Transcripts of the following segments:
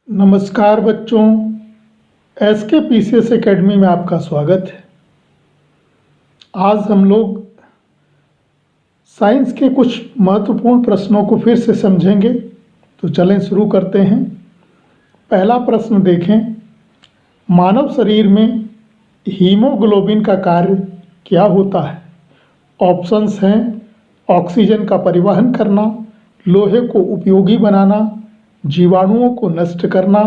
नमस्कार बच्चों, एस के पीसीएस एकेडमी में आपका स्वागत है। आज हम लोग साइंस के कुछ महत्वपूर्ण प्रश्नों को फिर से समझेंगे। तो चलें शुरू करते हैं। पहला प्रश्न देखें, मानव शरीर में हीमोग्लोबिन का कार्य क्या होता है? ऑप्शंस हैं ऑक्सीजन का परिवहन करना, लोहे को उपयोगी बनाना, जीवाणुओं को नष्ट करना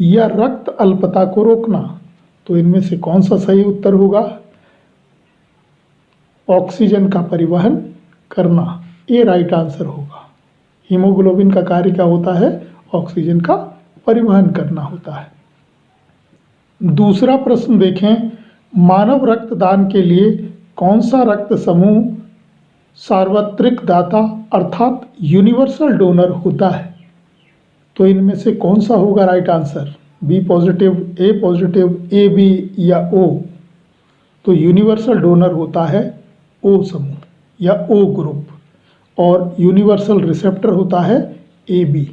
या रक्त अल्पता को रोकना। तो इनमें से कौन सा सही उत्तर होगा? ऑक्सीजन का परिवहन करना, ये राइट आंसर होगा। हीमोग्लोबिन का कार्य क्या होता है? ऑक्सीजन का परिवहन करना होता है। दूसरा प्रश्न देखें, मानव रक्तदान के लिए कौन सा रक्त समूह सार्वत्रिक दाता अर्थात यूनिवर्सल डोनर होता है? तो इनमें से कौन सा होगा right answer? B positive, A positive, A B या ओ? तो यूनिवर्सल डोनर होता है ओ समूह या ओ ग्रुप, और यूनिवर्सल रिसेप्टर होता है ए बी।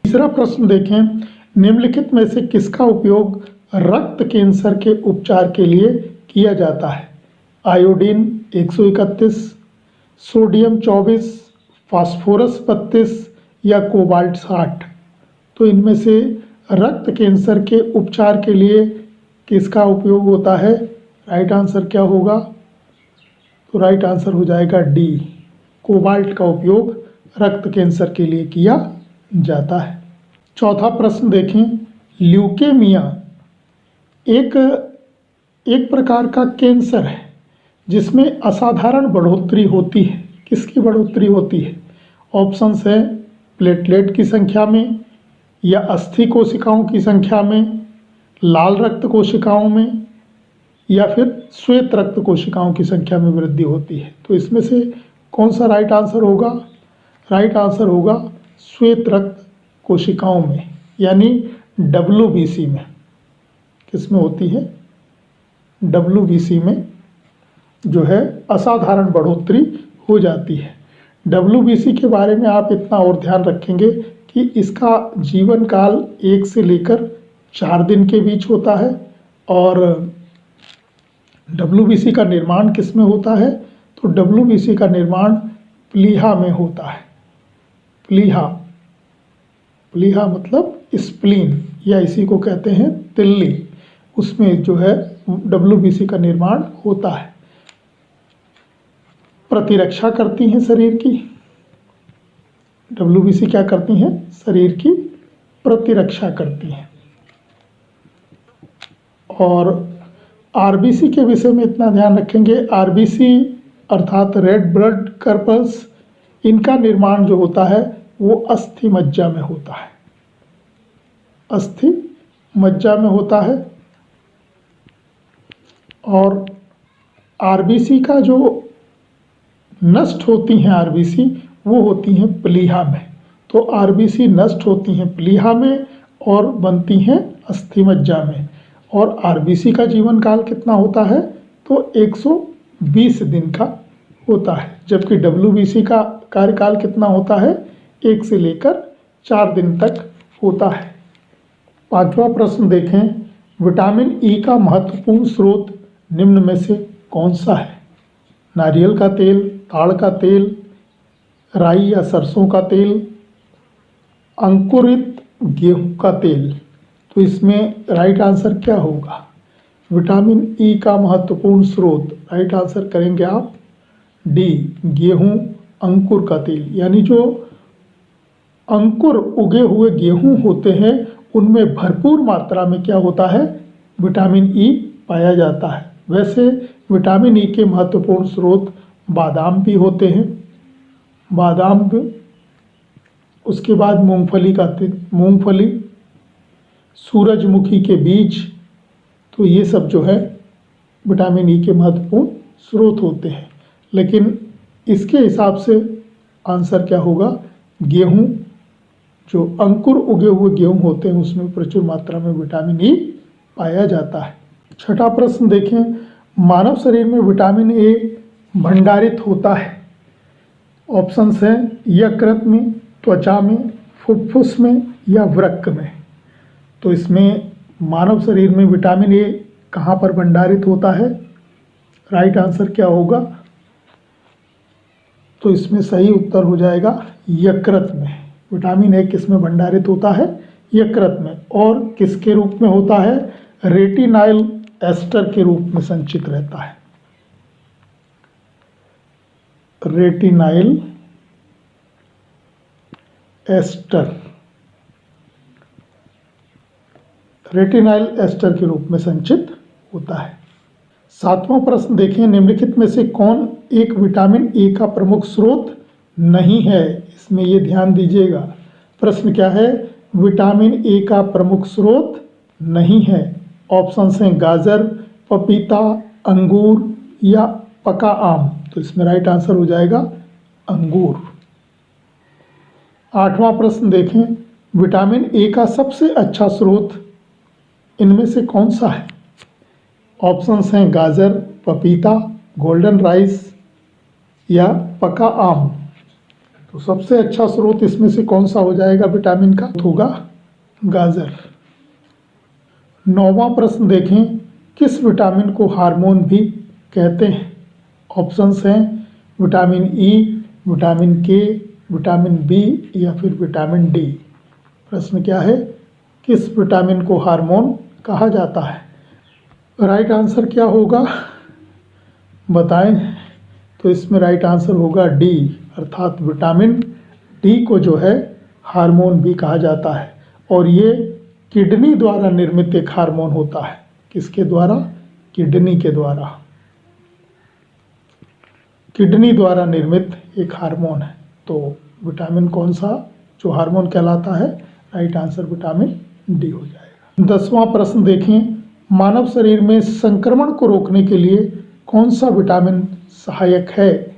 तीसरा प्रश्न देखें, निम्नलिखित में से किसका उपयोग रक्त कैंसर के उपचार के लिए किया जाता है? आयोडीन 131, सोडियम 24, फास्फोरस 32 या कोबाल्ट 60? तो इनमें से रक्त कैंसर के उपचार के लिए किसका उपयोग होता है? राइट आंसर क्या होगा? तो राइट आंसर हो जाएगा डी, कोबाल्ट का उपयोग रक्त कैंसर के लिए किया जाता है। चौथा प्रश्न देखें, ल्यूकेमिया एक प्रकार का कैंसर है जिसमें असाधारण बढ़ोतरी होती है। किसकी बढ़ोतरी होती है? ऑप्शंस है प्लेटलेट की संख्या में, या अस्थि कोशिकाओं की संख्या में, लाल रक्त कोशिकाओं में, या फिर श्वेत रक्त कोशिकाओं की संख्या में वृद्धि होती है। तो इसमें से कौन सा राइट आंसर होगा? राइट आंसर होगा श्वेत रक्त कोशिकाओं में, यानी WBC में। किस में होती है? WBC में जो है असाधारण बढ़ोतरी हो जाती है। WBC के बारे में आप इतना और ध्यान रखेंगे कि इसका जीवन काल 1 से लेकर 4 दिन के बीच होता है। और WBC का निर्माण किस में होता है? तो WBC का निर्माण प्लीहा में होता है। प्लीहा मतलब स्प्लीन, या इसी को कहते हैं तिल्ली, उसमें जो है WBC का निर्माण होता है। प्रतिरक्षा करती हैं शरीर की। WBC क्या करती हैं? शरीर की प्रतिरक्षा करती हैं। और RBC के विषय में इतना ध्यान रखेंगे, RBC अर्थात रेड ब्लड कर्पल्स, इनका निर्माण जो होता है वो अस्थि मज्जा में होता है। अस्थि मज्जा में होता है। और RBC का जो नष्ट होती हैं RBC, वो होती हैं प्लीहा में। तो RBC नष्ट होती हैं प्लीहा में और बनती हैं अस्थि मज्जा में। और RBC का जीवन काल कितना होता है? तो 120 दिन का होता है, जबकि WBC का कार्यकाल कितना होता है? 1 से लेकर 4 दिन तक होता है। पांचवा प्रश्न देखें, विटामिन ई का महत्वपूर्ण स्रोत निम्न में से कौन सा है? नारियल का तेल, ताड़ का तेल, राई या सरसों का तेल, अंकुरित गेहूं का तेल? तो इसमें राइट आंसर क्या होगा? विटामिन ई का महत्वपूर्ण स्रोत, राइट आंसर करेंगे आप डी, गेहूं अंकुर का तेल। यानी जो अंकुर उगे हुए गेहूं होते हैं उनमें भरपूर मात्रा में क्या होता है? विटामिन ई पाया जाता है। वैसे विटामिन ई के महत्वपूर्ण स्रोत बादाम भी होते हैं, बादाम भी, उसके बाद मूंगफली का तेल, मूंगफली, सूरजमुखी के बीज। तो ये सब जो है विटामिन ई के महत्वपूर्ण स्रोत होते हैं। लेकिन इसके हिसाब से आंसर क्या होगा? गेहूं, जो अंकुर उगे हुए गेहूं होते हैं उसमें प्रचुर मात्रा में विटामिन ई पाया जाता है। छठा प्रश्न देखें, मानव शरीर में विटामिन ए भंडारित होता है। ऑप्शंस हैं यकृत में, त्वचा में, फुफ्फुस में या वृक्क में। तो इसमें मानव शरीर में विटामिन ए कहाँ पर भंडारित होता है? राइट आंसर क्या होगा? तो इसमें सही उत्तर हो जाएगा यकृत में। विटामिन ए किस में भंडारित होता है? यकृत में। और किसके रूप में होता है? रेटिनाइल एस्टर के रूप में संचित रहता है। रेटिनाइल एस्टर, रेटिनाइल एस्टर के रूप में संचित होता है। 7वां प्रश्न देखें, निम्नलिखित में से कौन एक विटामिन ए का प्रमुख स्रोत नहीं है? इसमें ये ध्यान दीजिएगा। प्रश्न क्या है? विटामिन ए का प्रमुख स्रोत नहीं है। ऑप्शंस हैं गाजर, पपीता, अंगूर या पका आम। तो इसमें राइट आंसर हो जाएगा अंगूर। 8वां प्रश्न देखें, विटामिन ए का सबसे अच्छा स्रोत इनमें से कौन सा है? ऑप्शंस हैं गाजर, पपीता, गोल्डन राइस या पका आम। तो सबसे अच्छा स्रोत इसमें से कौन सा हो जाएगा विटामिन का? होगा गाजर। 9वां प्रश्न देखें, किस विटामिन को हार्मोन भी कहते हैं? ऑप्शंस हैं विटामिन ई, विटामिन के, विटामिन बी या फिर विटामिन डी। प्रश्न क्या है? किस विटामिन को हार्मोन कहा जाता है? राइट आंसर क्या होगा बताएं। तो इसमें राइट आंसर होगा डी, अर्थात विटामिन डी को जो है हार्मोन भी कहा जाता है। और ये किडनी द्वारा निर्मित एक हार्मोन होता है। किसके द्वारा? किडनी के द्वारा। किडनी द्वारा निर्मित एक हार्मोन है। तो विटामिन कौन सा जो हार्मोन कहलाता है? राइट आंसर विटामिन डी हो जाएगा। 10वां प्रश्न देखें, मानव शरीर में संक्रमण को रोकने के लिए कौन सा विटामिन सहायक है?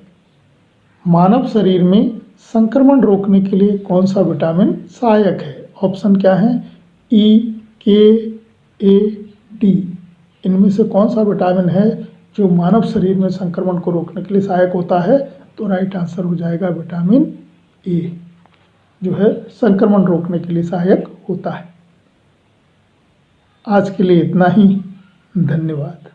मानव शरीर में संक्रमण रोकने के लिए कौन सा विटामिन सहायक है? ऑप्शन क्या है? ई, के, ए, डी। इनमें से कौन सा विटामिन है जो मानव शरीर में संक्रमण को रोकने के लिए सहायक होता है? तो राइट आंसर हो जाएगा विटामिन ए, जो है संक्रमण रोकने के लिए सहायक होता है। आज के लिए इतना ही। धन्यवाद।